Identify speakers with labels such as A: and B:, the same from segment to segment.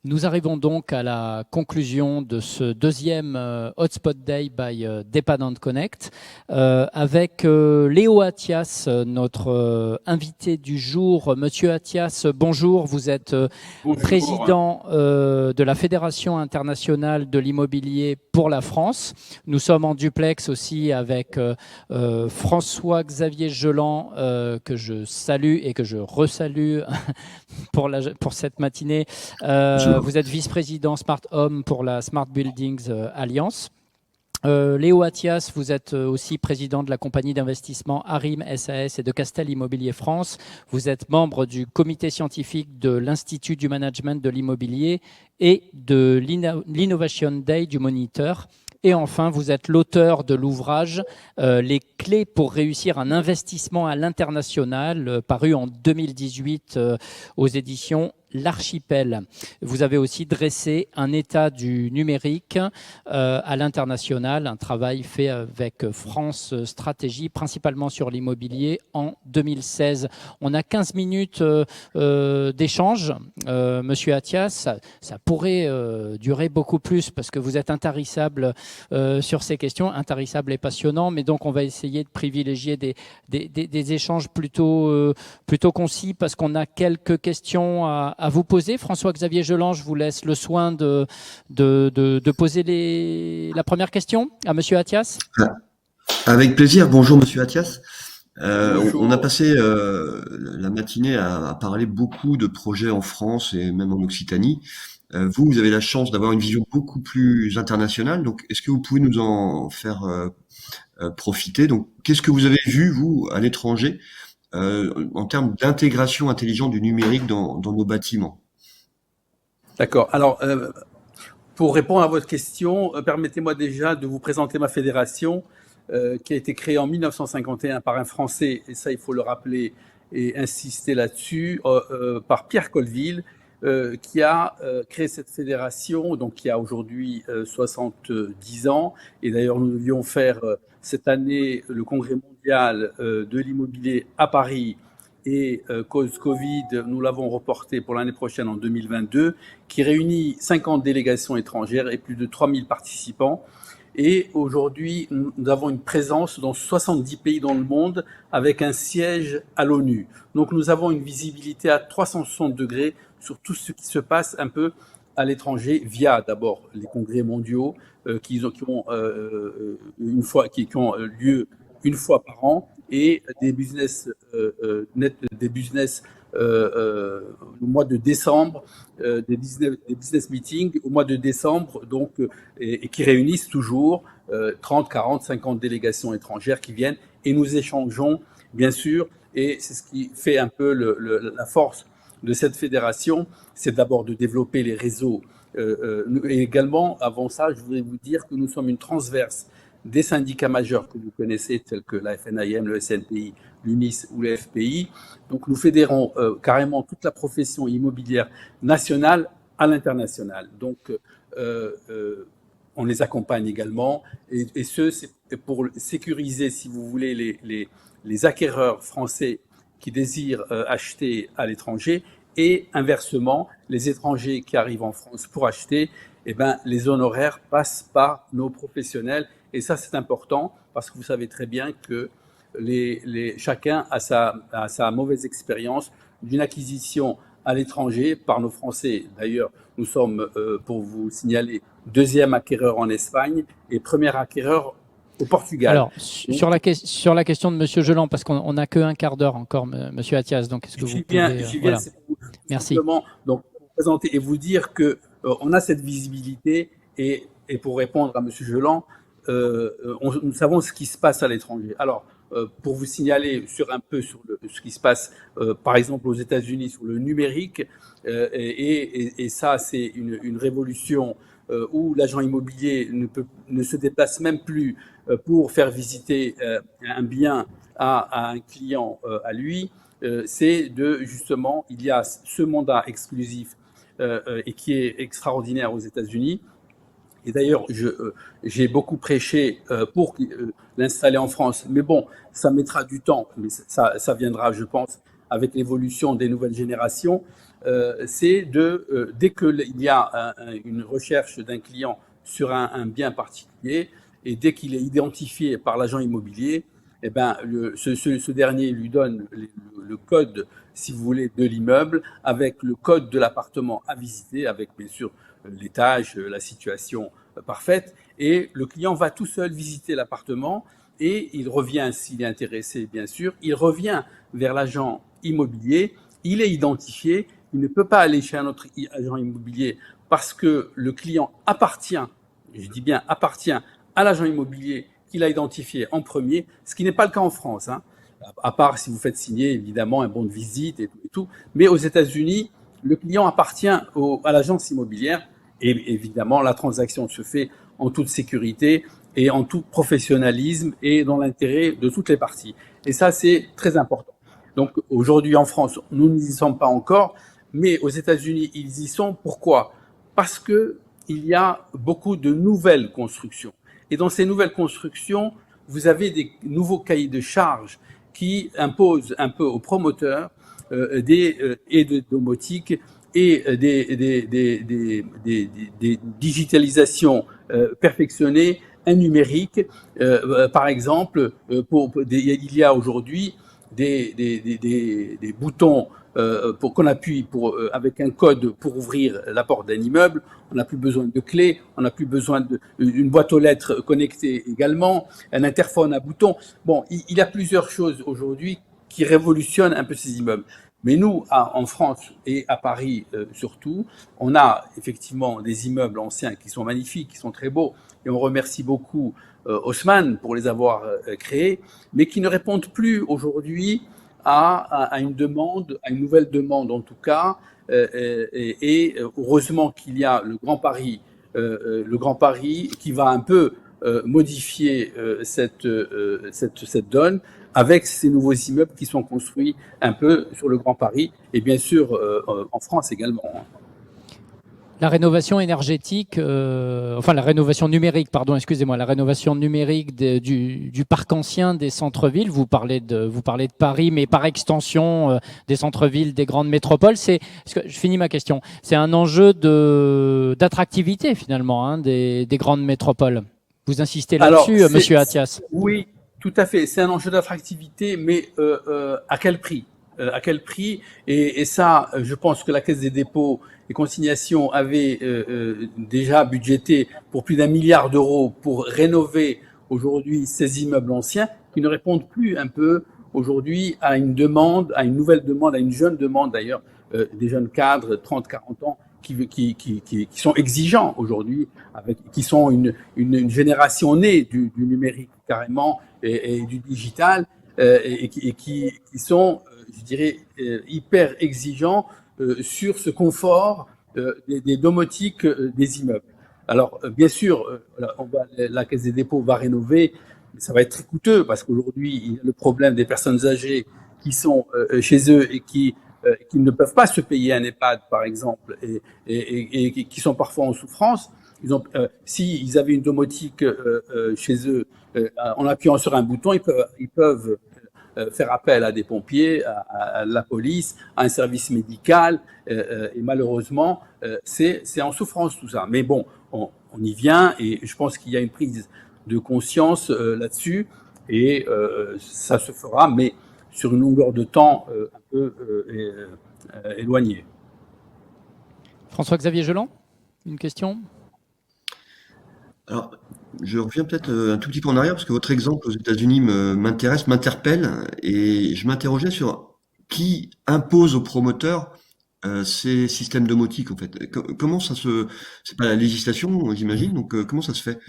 A: Nous arrivons donc à la conclusion de ce deuxième Hotspot Day by Dependent Connect avec Léo Attias, notre invité du jour. Monsieur Attias, bonjour, vous êtes
B: Bonjour.
A: président de la Fédération internationale de l'immobilier pour la France. Nous sommes en duplex aussi avec François-Xavier Geland, que je salue et que je resalue pour cette matinée. Vous êtes vice-président Smart Home pour la Smart Buildings Alliance. Léo Attias, vous êtes aussi président de la compagnie d'investissement Arim SAS et de Castel Immobilier France. Vous êtes membre du comité scientifique de l'Institut du management de l'immobilier et de l'Innovation Day du Moniteur. Et enfin, vous êtes l'auteur de l'ouvrage Les clés pour réussir un investissement à l'international, paru en 2018 aux éditions L'Archipel. Vous avez aussi dressé un état du numérique à l'international, un travail fait avec France Stratégie, principalement sur l'immobilier en 2016. On a 15 minutes d'échange. Monsieur Attias, ça pourrait durer beaucoup plus parce que vous êtes intarissable sur ces questions, intarissable et passionnant, mais donc on va essayer de privilégier des échanges plutôt concis parce qu'on a quelques questions à vous poser. François-Xavier Geland, je vous laisse le soin de poser la première question à Monsieur Attias.
C: Avec plaisir. Bonjour Monsieur Attias. On a
B: Bonjour.
C: passé la matinée à parler beaucoup de projets en France et même en Occitanie. Vous avez la chance d'avoir une vision beaucoup plus internationale. Donc, est-ce que vous pouvez nous en faire profiter? Donc, qu'est-ce que vous avez vu, vous, à l'étranger, en termes d'intégration intelligente du numérique dans nos bâtiments?
B: D'accord. Alors, pour répondre à votre question, permettez-moi déjà de vous présenter ma fédération qui a été créée en 1951 par un Français, et ça il faut le rappeler et insister là-dessus, par Pierre Colville, qui a créé cette fédération, donc qui a aujourd'hui 70 ans. Et d'ailleurs, nous devions faire cette année le congrès mondial de l'immobilier à Paris. Et cause Covid, nous l'avons reporté pour l'année prochaine en 2022, qui réunit 50 délégations étrangères et plus de 3000 participants. Et aujourd'hui, nous avons une présence dans 70 pays dans le monde avec un siège à l'ONU. Donc nous avons une visibilité à 360 degrés sur tout ce qui se passe un peu à l'étranger via d'abord les congrès mondiaux qui ont lieu une fois par an et des business au mois de décembre, des business meetings au mois de décembre, donc, et qui réunissent toujours 30, 40, 50 délégations étrangères qui viennent et nous échangeons, bien sûr, et c'est ce qui fait un peu la force de cette fédération, c'est d'abord de développer les réseaux. Et également, avant ça, je voudrais vous dire que nous sommes une transverse des syndicats majeurs que vous connaissez, tels que la FNIM, le SNPI, l'UNIS ou le FPI. Donc nous fédérons carrément toute la profession immobilière nationale à l'international. Donc on les accompagne également. Et ce, c'est pour sécuriser, si vous voulez, les acquéreurs français qui désirent acheter à l'étranger et inversement, les étrangers qui arrivent en France pour acheter, eh ben, les honoraires passent par nos professionnels. Et ça, c'est important parce que vous savez très bien que chacun a sa mauvaise expérience d'une acquisition à l'étranger par nos Français. D'ailleurs, nous sommes, pour vous signaler, deuxième acquéreur en Espagne et premier acquéreur au Portugal.
A: Alors, sur la question de Monsieur Geland, parce qu'on n'a qu'un quart d'heure encore, Monsieur Attias, donc est-ce que vous pouvez...
B: J'y viens,
A: voilà.
B: c'est pour
A: Merci.
B: simplement donc, vous présenter et vous dire que on a cette visibilité et pour répondre à Monsieur Geland, nous savons ce qui se passe à l'étranger. Alors, pour vous signaler un peu sur ce qui se passe, par exemple aux États-Unis sur le numérique, et ça, c'est une révolution où l'agent immobilier ne se déplace même plus pour faire visiter un bien à un client à lui. C'est justement, il y a ce mandat exclusif et qui est extraordinaire aux États-Unis. Et d'ailleurs, j'ai beaucoup prêché pour l'installer en France. Mais bon, ça mettra du temps, mais ça viendra, je pense, avec l'évolution des nouvelles générations, c'est dès qu'il y a une recherche d'un client sur un bien particulier, et dès qu'il est identifié par l'agent immobilier, eh ben, ce dernier lui donne le code, si vous voulez, de l'immeuble, avec le code de l'appartement à visiter, avec bien sûr l'étage, la situation parfaite, et le client va tout seul visiter l'appartement, et il revient, s'il est intéressé, bien sûr, il revient vers l'agent immobilier, il est identifié, il ne peut pas aller chez un autre agent immobilier parce que le client appartient, je dis bien appartient, à l'agent immobilier qu'il a identifié en premier, ce qui n'est pas le cas en France, hein, à part si vous faites signer évidemment un bon de visite et tout. Mais aux États-Unis, le client appartient à l'agence immobilière et évidemment la transaction se fait en toute sécurité et en tout professionnalisme et dans l'intérêt de toutes les parties. Et ça, c'est très important. Donc aujourd'hui en France, nous n'y sommes pas encore, mais aux États-Unis, ils y sont. Pourquoi? Parce que il y a beaucoup de nouvelles constructions. Et dans ces nouvelles constructions, vous avez des nouveaux cahiers de charges qui imposent un peu aux promoteurs et de domotique et des digitalisations perfectionnées, un numérique. Par exemple, il y a aujourd'hui des boutons pour qu'on appuie avec un code pour ouvrir la porte d'un immeuble. On n'a plus besoin de clé, on n'a plus besoin d'une boîte aux lettres connectée également, un interphone à bouton. Bon, il y a plusieurs choses aujourd'hui qui révolutionnent un peu ces immeubles. Mais nous, en France et à Paris surtout, on a effectivement des immeubles anciens qui sont magnifiques, qui sont très beaux, et on remercie beaucoup Haussmann pour les avoir créés, mais qui ne répondent plus aujourd'hui à une demande, à une nouvelle demande en tout cas, et heureusement qu'il y a le Grand Paris qui va un peu modifier cette donne avec ces nouveaux immeubles qui sont construits un peu sur le Grand Paris et bien sûr en France également.
A: La rénovation énergétique, la rénovation numérique, pardon, excusez-moi, la rénovation numérique du parc ancien des centres-villes. Vous parlez de Paris, mais par extension des centres-villes, des grandes métropoles. Je finis ma question. C'est un enjeu d'attractivité finalement hein, des grandes métropoles. Vous insistez là-dessus, Monsieur Attias?
B: Oui, tout à fait. C'est un enjeu d'attractivité, mais à quel prix? À quel prix? Et ça, je pense que la Caisse des dépôts et consignations avait déjà budgété pour plus d'1 milliard d'euros pour rénover aujourd'hui ces immeubles anciens qui ne répondent plus un peu aujourd'hui à une demande, à une nouvelle demande, à une jeune demande d'ailleurs, des jeunes cadres 30-40 ans qui sont exigeants aujourd'hui, qui sont une génération née du numérique carrément et du digital et qui sont je dirais, hyper exigeants sur ce confort des domotiques des immeubles. Alors, bien sûr, la Caisse des dépôts va rénover, mais ça va être très coûteux parce qu'aujourd'hui, il y a le problème des personnes âgées qui sont chez eux et qui ne peuvent pas se payer un EHPAD, par exemple, et qui sont parfois en souffrance. S'ils avaient une domotique chez eux, en appuyant sur un bouton, ils peuvent faire appel à des pompiers, à la police, à un service médical, et malheureusement, c'est en souffrance tout ça. Mais bon, on y vient, et je pense qu'il y a une prise de conscience là-dessus, et ça se fera, mais sur une longueur de temps un peu éloignée.
A: François-Xavier Geland, une question?
C: Alors, je reviens peut-être un tout petit peu en arrière parce que votre exemple aux États-Unis m'intéresse, m'interpelle, et je m'interrogeais sur qui impose aux promoteurs ces systèmes domotiques en fait. Comment ça c'est pas la législation, j'imagine, donc comment ça se fait?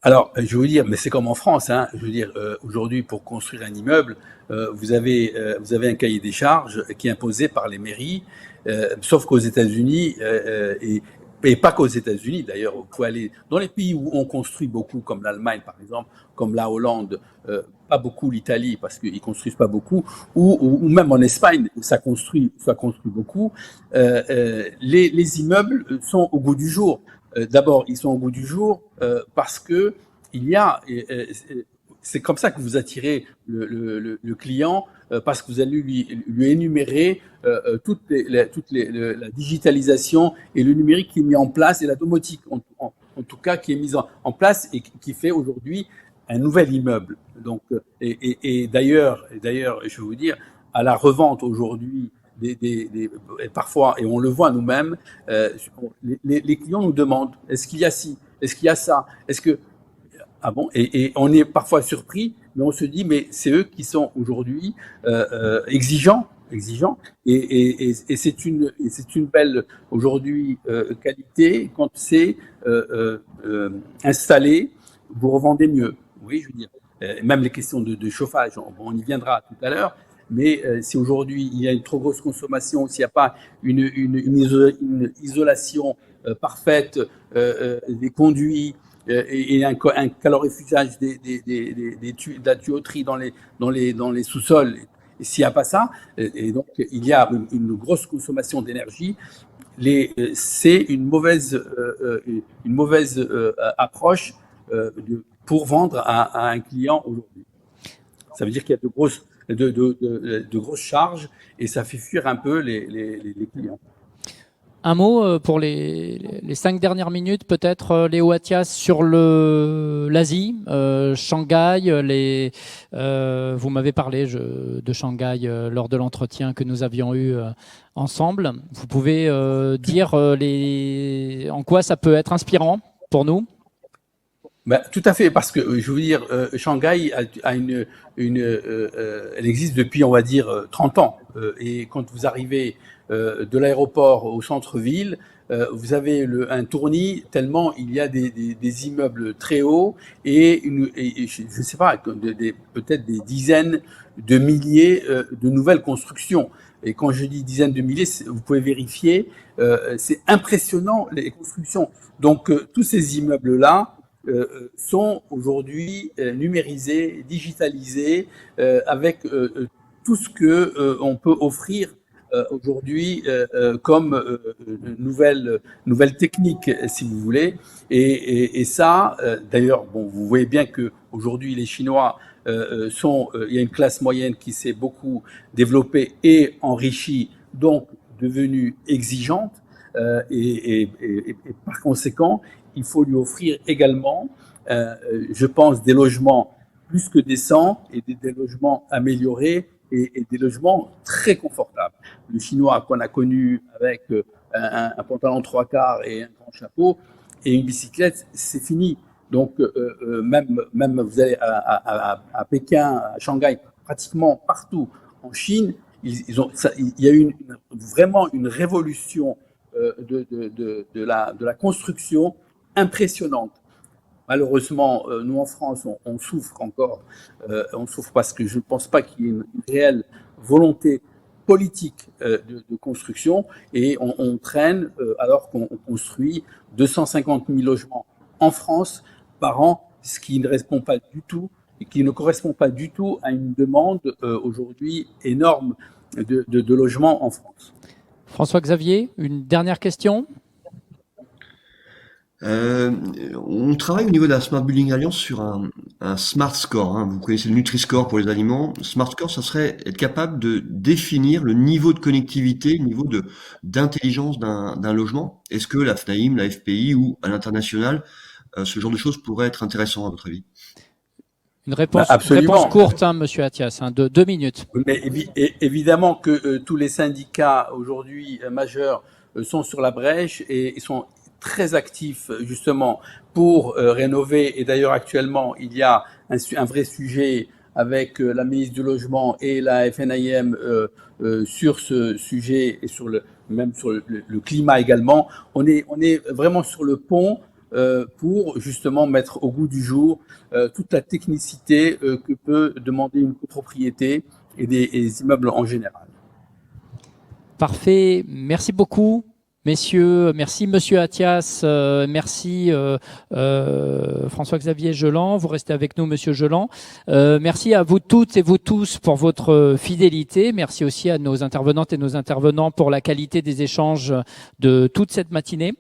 B: Alors, je vais vous dire, mais c'est comme en France, hein. Je veux dire, aujourd'hui, pour construire un immeuble, vous avez un cahier des charges qui est imposé par les mairies, sauf qu'aux États-Unis, et pas qu'aux États-Unis d'ailleurs, vous pouvez aller dans les pays où on construit beaucoup, comme l'Allemagne par exemple, comme la Hollande, pas beaucoup l'Italie parce qu'ils construisent pas beaucoup, ou même en Espagne où ça construit beaucoup. Les immeubles sont au goût du jour. D'abord, ils sont au goût du jour parce que il y a c'est comme ça que vous attirez le client, parce que vous allez lui énumérer la digitalisation et le numérique qui est mis en place, et la domotique en tout cas qui est mise en place et qui fait aujourd'hui un nouvel immeuble. Donc, et d'ailleurs, je vais vous dire, à la revente aujourd'hui, parfois, et on le voit nous-mêmes, les clients nous demandent, est-ce qu'il y a ci, est-ce qu'il y a ça, est-ce que... Ah bon, et on est parfois surpris, mais on se dit, mais c'est eux qui sont aujourd'hui exigeants, et c'est une belle aujourd'hui qualité. Quand c'est installé, vous revendez mieux. Oui, je veux dire, même les questions de chauffage, on y viendra tout à l'heure. Mais si aujourd'hui il y a une trop grosse consommation, s'il n'y a pas une isolation parfaite des conduits et un calorifugage de la tuyauterie dans les sous-sols, et s'il n'y a pas ça, et donc il y a une grosse consommation d'énergie, c'est une mauvaise approche pour vendre à un client aujourd'hui. Ça veut dire qu'il y a de grosses charges et ça fait fuir un peu les clients.
A: Un mot pour les 5 dernières minutes, peut-être, Léo Attias, sur l'Asie, Shanghai. Vous m'avez parlé de Shanghai lors de l'entretien que nous avions eu ensemble. Vous pouvez dire en quoi ça peut être inspirant pour nous?
B: Tout à fait, parce que je veux dire, Shanghai elle existe depuis, on va dire, 30 ans. Et quand vous arrivez de l'aéroport au centre-ville, vous avez un tournis tellement il y a des immeubles très hauts et je ne sais pas, peut-être des dizaines de milliers de nouvelles constructions. Et quand je dis dizaines de milliers, vous pouvez vérifier, c'est impressionnant les constructions. Donc tous ces immeubles-là sont aujourd'hui numérisés, digitalisés, avec tout ce que on peut offrir aujourd'hui comme nouvelle technique, si vous voulez. Et ça, d'ailleurs, bon, vous voyez bien que aujourd'hui les Chinois il y a une classe moyenne qui s'est beaucoup développée et enrichie, donc devenue exigeante, et par conséquent, il faut lui offrir également, je pense, des logements plus que décents et des logements améliorés et des logements très confortables. Le Chinois qu'on a connu avec un pantalon 3/4 et un grand chapeau et une bicyclette, c'est fini. Donc, même vous allez à Pékin, à Shanghai, pratiquement partout en Chine, il y a eu vraiment une révolution de la construction impressionnante. Malheureusement, nous en France, on souffre encore. On souffre parce que je ne pense pas qu'il y ait une réelle volonté politique de construction, et on traîne alors qu'on construit 250 000 logements en France par an, ce qui ne répond pas du tout et qui ne correspond pas du tout à une demande aujourd'hui énorme de logements en France.
A: François-Xavier, une dernière question?
C: On travaille au niveau de la Smart Building Alliance sur un Smart Score. Vous connaissez le Nutri-Score pour les aliments. Smart Score, ça serait être capable de définir le niveau de connectivité, le niveau d'intelligence d'un logement. Est-ce que la FNAIM, la FPI ou à l'international, ce genre de choses pourrait être intéressant à votre avis?
A: Une réponse courte, Monsieur Attias, de 2 minutes.
B: Mais évidemment que tous les syndicats aujourd'hui majeurs sont sur la brèche et sont très actifs justement pour rénover. Et d'ailleurs actuellement, il y a un vrai sujet avec la ministre du Logement et la FNAIM sur ce sujet et même sur le climat également. On est vraiment sur le pont pour justement mettre au goût du jour toute la technicité que peut demander une copropriété et des immeubles en général.
A: Parfait, merci beaucoup. Messieurs, merci Monsieur Attias, merci François-Xavier Geland, vous restez avec nous Monsieur Geland. Merci à vous toutes et vous tous pour votre fidélité. Merci aussi à nos intervenantes et nos intervenants pour la qualité des échanges de toute cette matinée.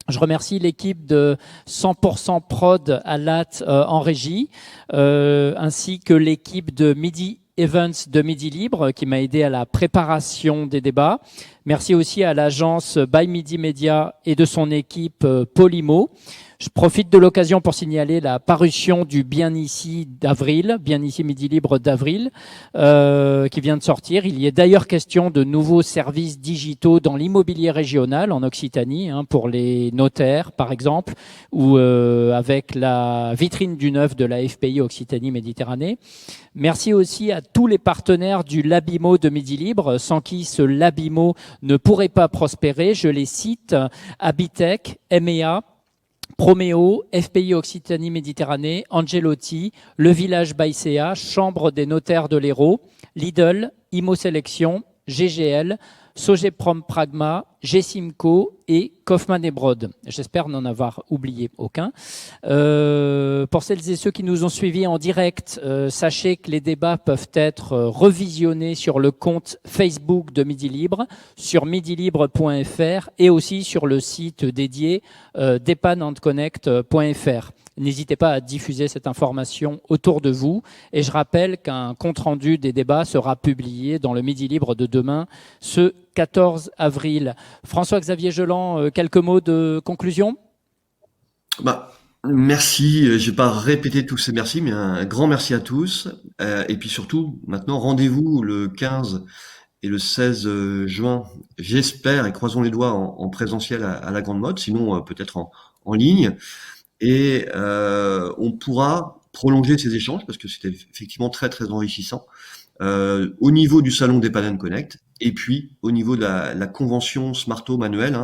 A: Je remercie l'équipe de 100% Prod à LAT en régie, ainsi que l'équipe de Midi Events de Midi Libre qui m'a aidé à la préparation des débats. Merci aussi à l'agence By Midi Media et de son équipe Polymo. Je profite de l'occasion pour signaler la parution du Bien Ici d'avril, Bien Ici Midi Libre d'avril, qui vient de sortir. Il y est d'ailleurs question de nouveaux services digitaux dans l'immobilier régional en Occitanie, pour les notaires par exemple, ou avec la vitrine du neuf de la FPI Occitanie Méditerranée. Merci aussi à tous les partenaires du Labimo de Midi Libre, sans qui ce Labimo ne pourrait pas prospérer. Je les cite: Habitech, MEA, Proméo, FPI Occitanie Méditerranée, Angelotti, Le Village Baïséa, Chambre des notaires de l'Hérault, Lidl, Imo Sélection, GGL, Sogeprom Pragma, Gessimco et Kaufmann et Broad. J'espère n'en avoir oublié aucun. Pour celles et ceux qui nous ont suivis en direct, sachez que les débats peuvent être revisionnés sur le compte Facebook de Midi Libre, sur midilibre.fr et aussi sur le site dédié depanandconnect.fr. N'hésitez pas à diffuser cette information autour de vous. Et je rappelle qu'un compte-rendu des débats sera publié dans le Midi Libre de demain, ce 14 avril. François-Xavier Geland, quelques mots de conclusion ?
C: Merci. Je ne vais pas répéter tous ces merci, mais un grand merci à tous. Et puis surtout, maintenant, rendez-vous le 15 et le 16 juin, j'espère, et croisons les doigts, en présentiel à la Grande Motte, sinon peut-être en ligne. Et on pourra prolonger ces échanges parce que c'était effectivement très très enrichissant au niveau du salon des Panam Connect et puis au niveau de la convention Smart Home annuelle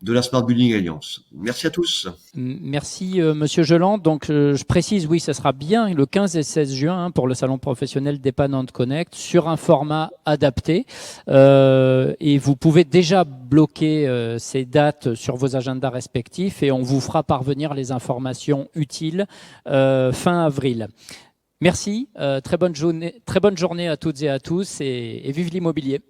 C: de la Smart Building Alliance. Merci à tous.
A: Merci Monsieur Geland. Donc je précise, oui, ça sera bien le 15 et 16 juin pour le salon professionnel des Panam Connect sur un format adapté. Et vous pouvez déjà bloquer ces dates sur vos agendas respectifs et on vous fera parvenir les informations utiles fin avril. Merci, très bonne journée à toutes et à tous et vive l'immobilier.